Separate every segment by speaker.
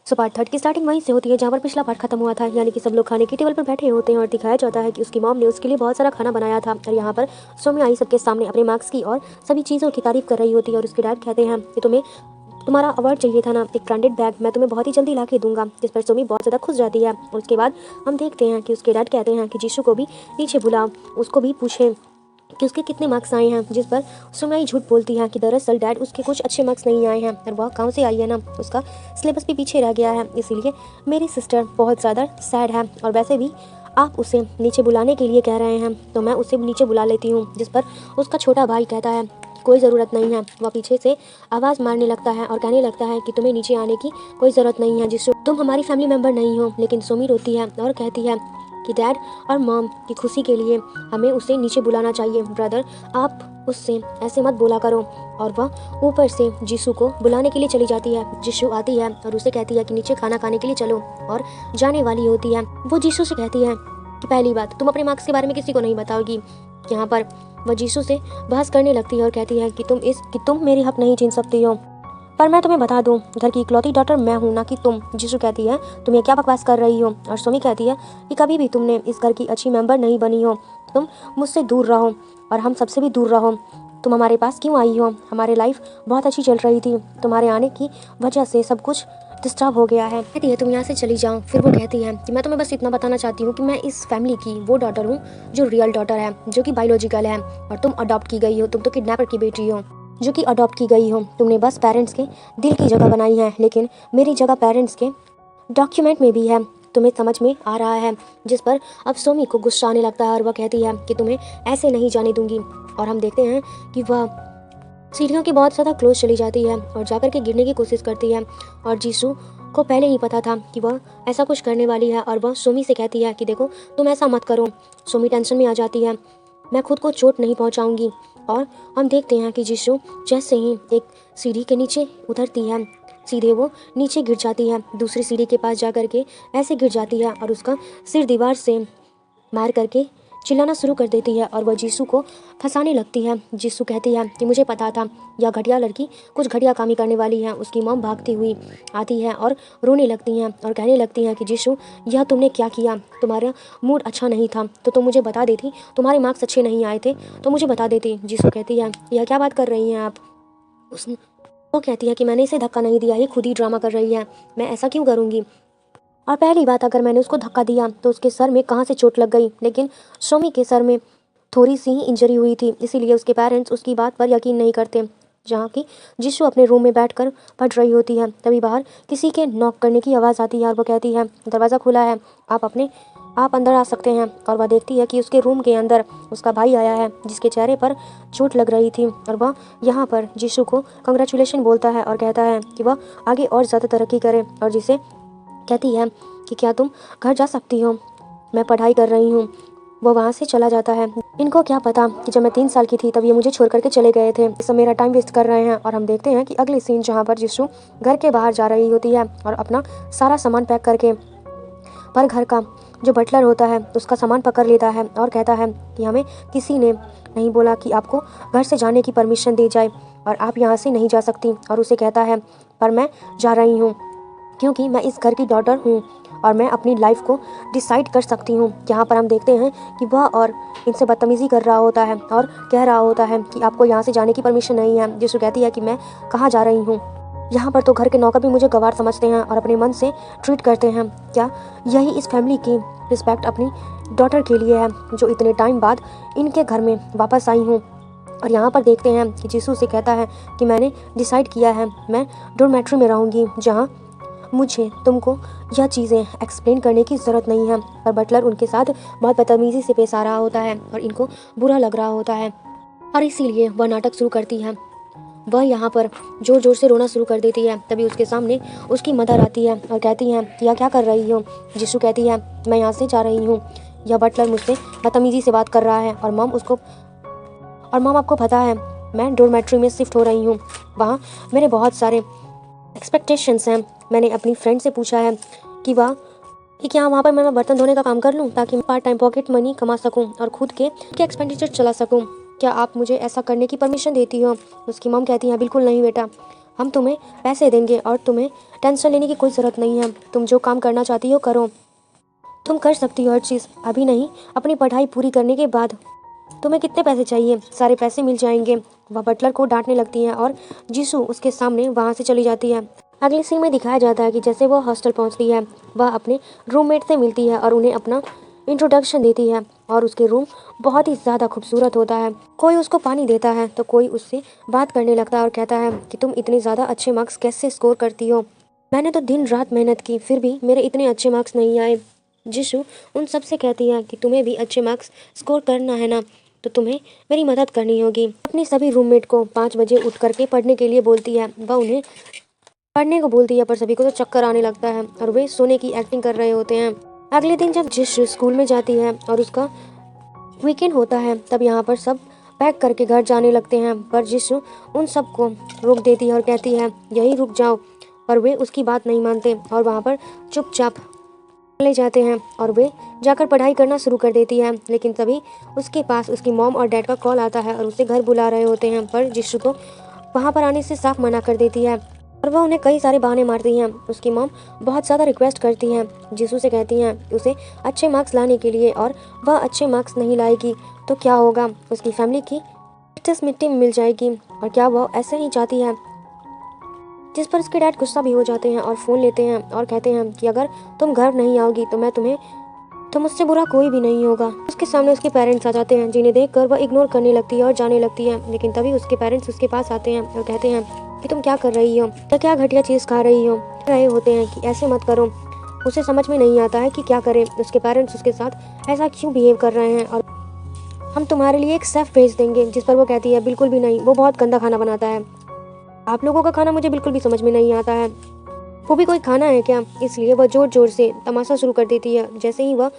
Speaker 1: So part third की starting वहीं से होती है जहाँ पर पिछला पार्ट खत्म हुआ था, यानी कि सब लोग खाने की टेबल पर बैठे होते हैं और दिखाया जाता है कि उसकी मॉम ने उसके लिए बहुत सारा खाना बनाया था। और यहाँ पर सोमी आई सबके सामने अपने मार्क्स की और सभी चीज़ों की तारीफ कर रही होती है और उसके डैड कहते हैं कि तुम्हारा अवार्ड चाहिए था ना, एक ब्रांडेड बैग मैं तुम्हें बहुत ही जल्दी ला के दूंगा, जिस पर सोमी बहुत ज़्यादा खुश जाती है। और उसके बाद हम देखते हैं कि उसके डैड कहते हैं कि जीशु को भी नीचे बुलाओ, उसको भी पूछे कि उसके कितने मार्क्स आए हैं, जिस पर सुनाई झूठ बोलती है कि दरअसल डैड उसके कुछ अच्छे मार्क्स नहीं आए हैं और वह गाँव से आई है ना, उसका सिलेबस भी पीछे रह गया है, इसीलिए मेरी सिस्टर बहुत ज़्यादा सैड है और वैसे भी आप उसे नीचे बुलाने के लिए कह रहे हैं तो मैं उसे नीचे बुला लेती हूँ। जिस पर उसका छोटा भाई कहता है कोई ज़रूरत नहीं है। वह पीछे से आवाज़ मारने लगता है और कहने लगता है कि तुम्हें नीचे आने की कोई ज़रूरत नहीं है जिससे तुम हमारी फैमिली मेम्बर नहीं हो। लेकिन सोमी रोती है और कहती है कि डैड और मॉम की खुशी के लिए हमें उसे नीचे बुलाना चाहिए। ब्रदर आप उससे ऐसे मत बोला करो। और वह ऊपर से जीशु को बुलाने के लिए चली जाती है। जीशु आती है और उसे कहती है कि नीचे खाना खाने के लिए चलो और जाने वाली होती है। वो जीशु से कहती है कि पहली बात तुम अपने मार्क्स के बारे में किसी को नहीं बताओगी। यहाँ पर वह जीशु से बहस करने लगती है और कहती है कि तुम मेरे हक नहीं छीन सकती हो, पर मैं तुम्हें बता दूं घर की इकलौती डॉटर मैं हूं ना कि तुम। जीशु कहती है तुम ये क्या बकवास कर रही हो। और सोमी कहती है कि कभी भी तुमने इस घर की अच्छी मेंबर नहीं बनी हो, तुम मुझसे दूर रहो और हम सबसे भी दूर रहो। तुम हमारे पास क्यों आई हो, हमारी लाइफ बहुत अच्छी चल रही थी, तुम्हारे आने की वजह से सब कुछ डिस्टर्ब हो गया है। कहती है तुम यहाँ से चली जाओ। फिर वो कहती है कि मैं तुम्हें बस इतना बताना चाहती हूँ कि मैं इस फैमिली की वो डॉटर हूँ जो रियल डॉटर है, जो कि बायोलॉजिकल है, और तुम अडॉप्ट की गई हो, तुम तो किडनैपर की बेटी हो जो कि अडॉप्ट की गई हो। तुमने बस पेरेंट्स के दिल की जगह बनाई है, लेकिन मेरी जगह पेरेंट्स के डॉक्यूमेंट में भी है, तुम्हें समझ में आ रहा है। जिस पर अब सोमी को गुस्सा आने लगता है और वह कहती है कि तुम्हें ऐसे नहीं जाने दूंगी। और हम देखते हैं कि वह सीढ़ियों की बहुत ज़्यादा क्लोज चली जाती है और जाकर के गिरने की कोशिश करती है। और जीशु को पहले ही पता था कि वह ऐसा कुछ करने वाली है और वह सोमी से कहती है कि देखो तुम ऐसा मत करो। सोमी टेंशन में आ जाती है, मैं खुद को चोट नहीं पहुंचाऊंगी। और हम देखते हैं कि जीशु जैसे ही एक सीढ़ी के नीचे उतरती है, सीधे वो नीचे गिर जाती है, दूसरी सीढ़ी के पास जा करके ऐसे गिर जाती है और उसका सिर दीवार से मार करके चिल्लाना शुरू कर देती है और वह जीशु को फंसाने लगती है। जीशु कहती है कि मुझे पता था यह घटिया लड़की कुछ घटिया कामी करने वाली है। उसकी मॉम भागती हुई आती है और रोने लगती हैं और कहने लगती हैं कि जीशु यह तुमने क्या किया, तुम्हारा मूड अच्छा नहीं था तो तुम मुझे बता देती, तुम्हारे मार्क्स अच्छे नहीं आए थे तो मुझे बता देती। जीशु कहती है यह क्या बात कर रही हैं आप। वो कहती है कि मैंने इसे धक्का नहीं दिया, ये खुद ही ड्रामा कर रही है, मैं ऐसा क्यों करूँगी। और पहली बात अगर मैंने उसको धक्का दिया तो उसके सर में कहाँ से चोट लग गई, लेकिन सोमी के सर में थोड़ी सी ही इंजरी हुई थी, इसीलिए उसके पेरेंट्स उसकी बात पर यकीन नहीं करते। जहाँ की जीशु अपने रूम में बैठकर पढ़ रही होती है, तभी बाहर किसी के नॉक करने की आवाज़ आती है और वो कहती है दरवाज़ा खुला है, आप अंदर आ सकते हैं। और वह देखती है कि उसके रूम के अंदर उसका भाई आया है जिसके चेहरे पर चोट लग रही थी और वह यहाँ पर जीशु को कंग्रेचुलेशन बोलता है और कहता है कि वह आगे और ज़्यादा तरक्की करे। और जिसे कहती है कि क्या तुम घर जा सकती हो, मैं पढ़ाई कर रही हूँ। वो वहाँ से चला जाता है। इनको क्या पता कि जब मैं 3 साल की थी तब ये मुझे छोड़ करके चले गए थे, इस सब मेरा टाइम वेस्ट कर रहे हैं। और हम देखते हैं कि अगली सीन जहाँ पर जीशु घर के बाहर जा रही होती है और अपना सारा सामान पैक करके, पर घर का जो बटलर होता है उसका सामान पकड़ लेता है और कहता है कि हमें किसी ने नहीं बोला कि आपको घर से जाने की परमिशन दी जाए और आप यहाँ से नहीं जा सकती। और उसे कहता है पर मैं जा रही हूँ क्योंकि मैं इस घर की डॉटर हूँ और मैं अपनी लाइफ को डिसाइड कर सकती हूँ। यहाँ पर हम देखते हैं कि वह और इनसे बदतमीज़ी कर रहा होता है और कह रहा होता है कि आपको यहाँ से जाने की परमिशन नहीं है। जिसको कहती है कि मैं कहाँ जा रही हूँ। यहाँ पर तो घर के नौकर भी मुझे गवार समझते हैं और अपने मन से ट्रीट करते हैं। क्या यही इस फैमिली की रिस्पेक्ट अपनी डॉटर के लिए है जो इतने टाइम बाद इनके घर में वापस आई हूँ। और यहाँ पर देखते हैं कि जीशु से कहता है कि मैंने डिसाइड किया है, मैं डॉर्मेट्री में रहूँगी जहाँ मुझे तुमको यह चीज़ें एक्सप्लेन करने की ज़रूरत नहीं है। पर बटलर उनके साथ बहुत बदतमीज़ी से पेश आ रहा होता है और इनको बुरा लग रहा होता है और इसीलिए वह नाटक शुरू करती है। वह यहाँ पर ज़ोर ज़ोर से रोना शुरू कर देती है। तभी उसके सामने उसकी मदर आती है और कहती है कि यह क्या कर रही हो। जीशु कहती है मैं यहाँ से जा रही हूँ, यह बटलर मुझसे बदतमीज़ी से बात कर रहा है और मॉम आपको पता है मैं डॉर्मेट्री में शिफ्ट हो रही हूँ, वहाँ मेरे बहुत सारे एक्सपेक्टेशंस हैं। मैंने अपनी फ्रेंड से पूछा है कि क्या वहाँ पर मैं बर्तन धोने का काम कर लूँ ताकि मैं पार्ट टाइम पॉकेट मनी कमा सकूँ और खुद के एक्सपेंडिचर चला सकूँ। क्या आप मुझे ऐसा करने की परमिशन देती हो। उसकी मॉम कहती है बिल्कुल नहीं बेटा, हम तुम्हें पैसे देंगे और तुम्हें टेंशन लेने की कोई ज़रूरत नहीं है। तुम जो काम करना चाहती हो करो, तुम कर सकती हो हर चीज़, अभी नहीं अपनी पढ़ाई पूरी करने के बाद। तुम्हें कितने पैसे चाहिए? सारे पैसे मिल जाएंगे। वह बटलर को डांटने लगती है और जीसू उसके सामने वहाँ से चली जाती है। अगले सीन में दिखाया जाता है कि जैसे वह हॉस्टल पहुँचती है, वह अपने रूममेट से मिलती है और उन्हें अपना इंट्रोडक्शन देती है। और उसके रूम बहुत ही ज़्यादा खूबसूरत होता है। कोई उसको पानी देता है तो कोई उससे बात करने लगता है और कहता है कि तुम इतने ज़्यादा अच्छे मार्क्स कैसे स्कोर करती हो? मैंने तो दिन रात मेहनत की, फिर भी मेरे इतने अच्छे मार्क्स नहीं आए। जिशु उन सब से कहती है कि तुम्हें भी अच्छे मार्क्स स्कोर करना है ना, तो तुम्हें मेरी मदद करनी होगी। अपनी सभी रूममेट को 5 बजे उठ करके पढ़ने के लिए बोलती है। वह उन्हें पढ़ने को बोलती है पर सभी को तो चक्कर आने लगता है और वे सोने की एक्टिंग कर रहे होते हैं। अगले दिन जब जिशु स्कूल में जाती है और उसका वीकेंड होता है, तब यहाँ पर सब पैक करके घर जाने लगते हैं, पर जिशु उन सबको रोक देती है और कहती है यहीं रुक जाओ। पर वे उसकी बात नहीं मानते और वहाँ पर चुपचाप ले जाते हैं और वे जाकर पढ़ाई करना शुरू कर देती है। लेकिन तभी उसके पास उसकी मॉम और डैड का कॉल आता है और उसे घर बुला रहे होते हैं, पर जिशु तो वहाँ पर आने से साफ मना कर देती है और वह उन्हें कई सारे बहाने मारती हैं। उसकी मॉम बहुत ज़्यादा रिक्वेस्ट करती हैं, जिशु से कहती हैं उसे अच्छे मार्क्स लाने के लिए, और वह अच्छे मार्क्स नहीं लाएगी तो क्या होगा? उसकी फैमिली की स्टेटस मिट्टी में मिल जाएगी। और क्या वह ऐसे ही चाहती है? जिस पर उसके डैड गुस्सा भी हो जाते हैं और फ़ोन लेते हैं और कहते हैं कि अगर तुम घर नहीं आओगी तो मुझसे बुरा कोई भी नहीं होगा। उसके सामने उसके पेरेंट्स आ जाते हैं, जिन्हें देखकर वह इग्नोर करने लगती है और जाने लगती है। लेकिन तभी उसके पेरेंट्स उसके पास आते हैं और कहते हैं कि तुम क्या कर रही हो, या क्या घटिया चीज़ खा रही हो? रहे होते हैं कि ऐसे मत करो। उसे समझ में नहीं आता है कि क्या करे। उसके पेरेंट्स उसके साथ ऐसा क्यों बिहेव कर रहे हैं और हम तुम्हारे लिए एक शेफ भेज देंगे। जिस पर वो कहती है बिल्कुल भी नहीं, वो बहुत गंदा खाना बनाता है। आप लोगों का खाना मुझे बिल्कुल भी समझ में नहीं आता है। वो भी कोई खाना है क्या? इसलिए वह जोर जोर से तमाशा शुरू कर देती है। जैसे ही वह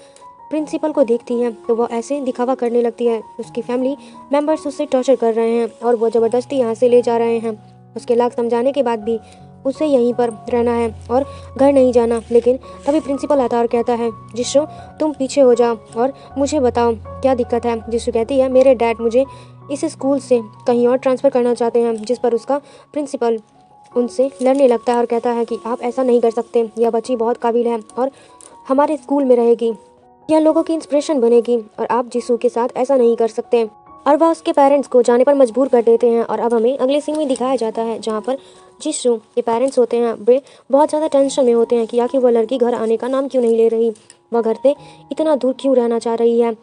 Speaker 1: प्रिंसिपल को देखती है तो वह ऐसे दिखावा करने लगती है। उसकी फैमिली मेंबर्स उससे टॉर्चर कर रहे हैं और वह ज़बरदस्ती यहाँ से ले जा रहे हैं। उसके लाख समझाने के बाद भी उसे यहीं पर रहना है और घर नहीं जाना। लेकिन तभी प्रिंसिपल आता और कहता है जिशु तुम पीछे हो जाओ और मुझे बताओ क्या दिक्कत है। जिशु कहती है मेरे डैड मुझे इस स्कूल से कहीं और ट्रांसफ़र करना चाहते हैं। जिस पर उसका प्रिंसिपल उनसे लड़ने लगता है और कहता है कि आप ऐसा नहीं कर सकते, यह बच्ची बहुत काबिल है और हमारे स्कूल में रहेगी, यह लोगों की इंस्पिरेशन बनेगी और आप जिशु के साथ ऐसा नहीं कर सकते। और वह उसके पेरेंट्स को जाने पर मजबूर कर देते हैं। और अब हमें अगले सीन में दिखाया जाता है जहाँ पर जिशु के पेरेंट्स होते हैं, वे बहुत ज़्यादा टेंशन में होते हैं कि आखिर वह लड़की घर आने का नाम क्यों नहीं ले रही, वह घर से इतना दूर क्यों रहना चाह रही है।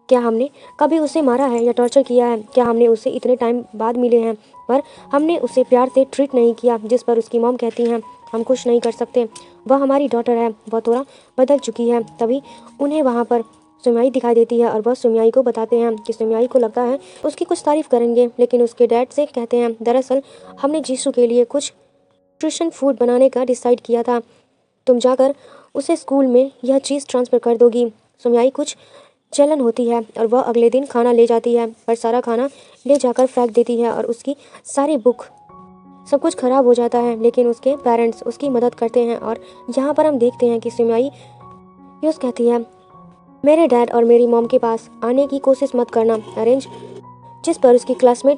Speaker 1: क्या हमने कभी उसे मारा है या टॉर्चर किया है? क्या हमने उसे इतने टाइम बाद मिले हैं पर हमने उसे प्यार से ट्रीट नहीं किया? जिस पर उसकी मॉम कहती हैं हम कुछ नहीं कर सकते, वह हमारी डॉटर है, वह थोड़ा बदल चुकी है। तभी उन्हें वहाँ पर सुमयाई दिखाई देती है और वह सुमयाई को बताते हैं कि सुमयाई को लगता है उसकी कुछ तारीफ़ करेंगे। लेकिन उसके डैड से कहते हैं दरअसल हमने जीसू के लिए कुछ न्यूट्रिशन फूड बनाने का डिसाइड किया था, तुम जाकर उसे स्कूल में यह चीज़ ट्रांसफ़र कर दोगी। सुमयाई कुछ जलन होती है और वह अगले दिन खाना ले जाती है, पर सारा खाना ले जाकर फेंक देती है और उसकी सारी बुक सब कुछ ख़राब हो जाता है। लेकिन उसके पेरेंट्स उसकी मदद करते हैं और यहाँ पर हम देखते हैं कि सुमयाई यूस कहती है मेरे डैड और मेरी मॉम के पास आने की कोशिश मत करना अरेंज। जिस पर उसकी क्लासमेट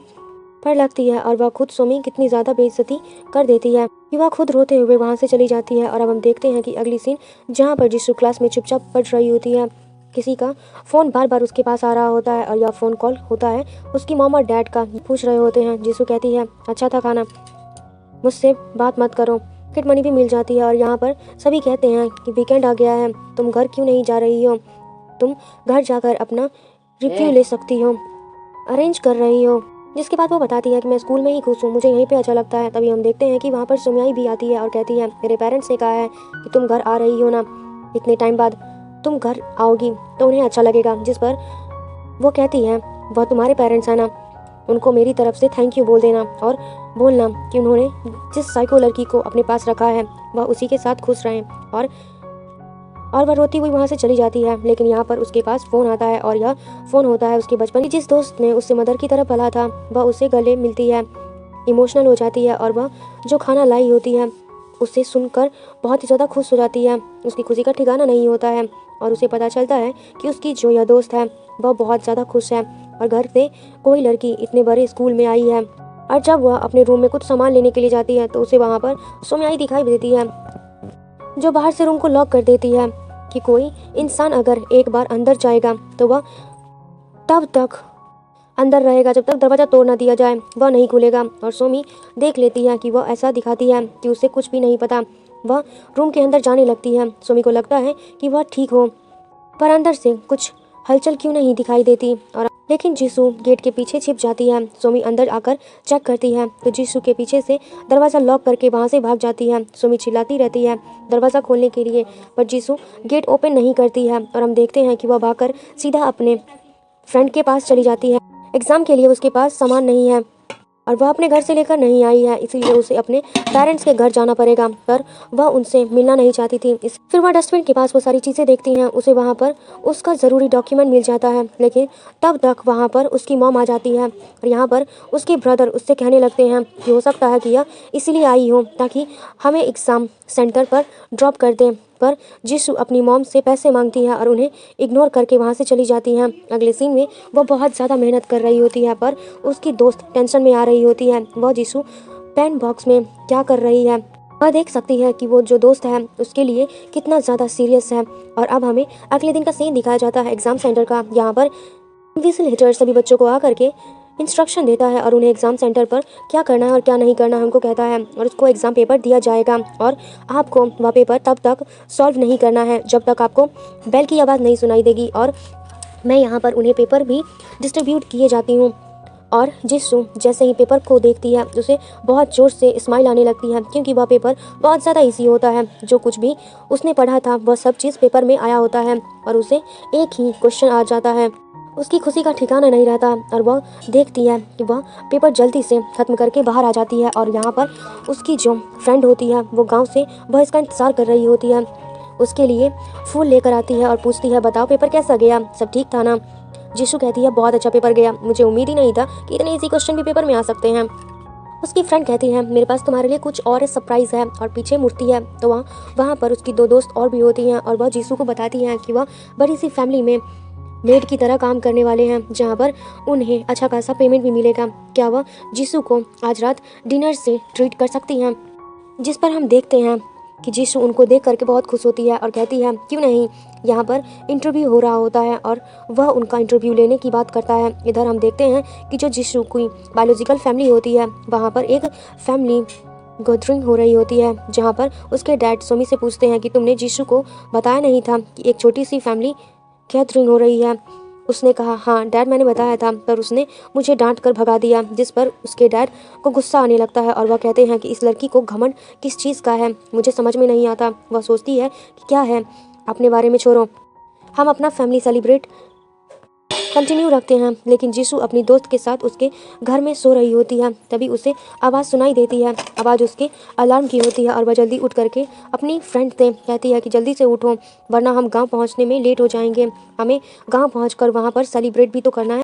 Speaker 1: पर लगती है और वह खुद सोमी कितनी ज़्यादा बेइज्जती कर देती है कि वह खुद रोते हुए वहाँ से चली जाती है। और अब हम देखते हैं कि अगली सीन जहाँ पर जिसु क्लास में चुपचाप पढ़ रही होती है, किसी का फ़ोन बार बार उसके पास आ रहा होता है और यह फ़ोन कॉल होता है उसकी मॉम और डैड का। पूछ रहे होते हैं, जिसु कहती है अच्छा था खाना, मुझसे बात मत करो। पॉकेट मनी भी मिल जाती है और यहाँ पर सभी कहते हैं कि वीकेंड आ गया है, तुम घर क्यों नहीं जा रही हो, तुम घर जाकर अपना रिव्यू ले सकती हो, अरेंज कर रही हो। जिसके बाद वो बताती है कि मैं स्कूल में ही खुश हूँ, मुझे यहीं पे अच्छा लगता है। तभी हम देखते हैं कि वहाँ पर सुमयाई भी आती है और कहती है मेरे पेरेंट्स ने कहा है कि तुम घर आ रही हो ना, इतने टाइम बाद तुम घर आओगी तो उन्हें अच्छा लगेगा। जिस पर वो कहती है वह तुम्हारे पेरेंट्स हैं ना, उनको मेरी तरफ से थैंक यू बोल देना और बोलना कि उन्होंने जिस साइको लड़की को अपने पास रखा है वह उसी के साथ खुश रहें। और वह रोती हुई वहाँ से चली जाती है। लेकिन यहाँ पर उसके पास फ़ोन आता है और यह फ़ोन होता है उसके बचपन की जिस दोस्त ने उससे मदर की तरह पला था, वह उसे गले मिलती है, इमोशनल हो जाती है और वह जो खाना लाई होती है उसे सुनकर बहुत ही ज़्यादा खुश हो जाती है। उसकी खुशी का ठिकाना नहीं होता है और उसे पता चलता है कि उसकी जो यह दोस्त है वह बहुत ज़्यादा खुश है और घर से कोई लड़की इतने बड़े स्कूल में आई है और जब वह अपने रूम में कुछ सामान लेने के लिए जाती है तो उसे वहाँ पर सोम्याई दिखाई देती है, जो बाहर से रूम को लॉक कर देती है कि कोई इंसान अगर एक बार अंदर जाएगा तो वह तब तक अंदर रहेगा जब तक दरवाज़ा तोड़ ना दिया जाए, वह नहीं खुलेगा। और सोमी देख लेती है कि वह ऐसा दिखाती है कि उसे कुछ भी नहीं पता। वह रूम के अंदर जाने लगती है। सोमी को लगता है कि वह ठीक हो, पर अंदर से कुछ हलचल क्यों नहीं दिखाई देती। और लेकिन जीसू गेट के पीछे छिप जाती है। सोमी अंदर आकर चेक करती है तो जीसू के पीछे से दरवाज़ा लॉक करके वहाँ से भाग जाती है। सोमी चिल्लाती रहती है दरवाज़ा खोलने के लिए, पर जीसू गेट ओपन नहीं करती है। और हम देखते हैं कि वह भागकर सीधा अपने फ्रेंड के पास चली जाती है। एग्ज़ाम के लिए उसके पास सामान नहीं है और वह अपने घर से लेकर नहीं आई है, इसीलिए उसे अपने पेरेंट्स के घर जाना पड़ेगा, पर वह उनसे मिलना नहीं चाहती थी। फिर वह डस्टबिन के पास वो सारी चीज़ें देखती हैं। उसे वहाँ पर उसका ज़रूरी डॉक्यूमेंट मिल जाता है, लेकिन तब तक वहाँ पर उसकी मॉम आ जाती है। और यहाँ पर उसके ब्रदर उससे कहने लगते हैं कि हो सकता है कि यह इसलिए आई हो ताकि हमें एग्ज़ाम सेंटर पर ड्रॉप कर दें। पर जीसू अपनी मॉम से पैसे मांगती है और उन्हें इग्नोर करके वहाँ से चली जाती है। अगले सीन में वह बहुत ज़्यादा मेहनत कर रही होती है, पर उसकी दोस्त टेंशन में आ रही होती है। वह जीसू पेन बॉक्स में क्या कर रही है, वह देख सकती है कि वो जो दोस्त है उसके लिए कितना ज़्यादा सीरियस है। और अब हमें अगले दिन का सीन दिखाया जाता है एग्ज़ाम सेंटर का। यहाँ पर इन्विजिलेटर सभी बच्चों को आकर के इंस्ट्रक्शन देता है और उन्हें एग्ज़ाम सेंटर पर क्या करना है और क्या नहीं करना है हमको कहता है। और उसको एग्ज़ाम पेपर दिया जाएगा और आपको वह पेपर तब तक सॉल्व नहीं करना है जब तक आपको बेल की आवाज़ नहीं सुनाई देगी। और मैं यहाँ पर उन्हें पेपर भी डिस्ट्रीब्यूट किए जाती हूँ। और जिसू जैसे ही पेपर को देखती है उसे बहुत जोर से स्माइल आने लगती है, क्योंकि वह पेपर बहुत ज़्यादा इजी होता है। जो कुछ भी उसने पढ़ा था वह सब चीज़ पेपर में आया होता है और उसे एक ही क्वेश्चन आ जाता है। उसकी खुशी का ठिकाना नहीं रहता और वह देखती है कि वह पेपर जल्दी से ख़त्म करके बाहर आ जाती है। और यहाँ पर उसकी जो फ्रेंड होती है वो गांव से वह इसका इंतज़ार कर रही होती है, उसके लिए फूल लेकर आती है और पूछती है बताओ पेपर कैसा गया, सब ठीक था ना। जीशू कहती है बहुत अच्छा पेपर गया, मुझे उम्मीद ही नहीं था कि इतने ईजी क्वेश्चन भी पेपर में आ सकते हैं। उसकी फ्रेंड कहती है मेरे पास तुम्हारे लिए कुछ और सरप्राइज़ है। और पीछे मुड़ती है तो वहाँ पर उसकी दो दोस्त और भी होती हैं और वह जीसू को बताती हैं कि वह बड़ी सी फैमिली में मेड की तरह काम करने वाले हैं, जहाँ पर उन्हें अच्छा खासा पेमेंट भी मिलेगा। क्या वह जीसू को आज रात डिनर से ट्रीट कर सकती हैं, जिस पर हम देखते हैं कि जीसू उनको देख करके बहुत खुश होती है और कहती है क्यों नहीं। यहाँ पर इंटरव्यू हो रहा होता है और वह उनका इंटरव्यू लेने की बात करता है। इधर हम देखते हैं कि जो जीसू की बायोलॉजिकल फैमिली होती है वहाँ पर एक फैमिली गैदरिंग हो रही होती है, जहाँ पर उसके डैड सोमी से पूछते हैं कि तुमने जीसू को बताया नहीं था कि एक छोटी सी फैमिली गैदरिंग हो रही है। उसने कहा हाँ डैड मैंने बताया था, पर उसने मुझे डांट कर भगा दिया, जिस पर उसके डैड को गुस्सा आने लगता है और वह कहते हैं कि इस लड़की को घमंड किस चीज़ का है, मुझे समझ में नहीं आता। वह सोचती है कि क्या है अपने बारे में छोड़ो, हम अपना फैमिली सेलिब्रेट कंटिन्यू रखते हैं। लेकिन जीसू अपनी दोस्त के साथ उसके घर में सो रही होती है, तभी उसे आवाज़ सुनाई देती है। आवाज़ उसके अलार्म की होती है और वह जल्दी उठ करके अपनी फ्रेंड से कहती है कि जल्दी से उठो वरना हम गांव पहुंचने में लेट हो जाएंगे, हमें गांव पहुंचकर वहां पर सेलिब्रेट भी तो करना है।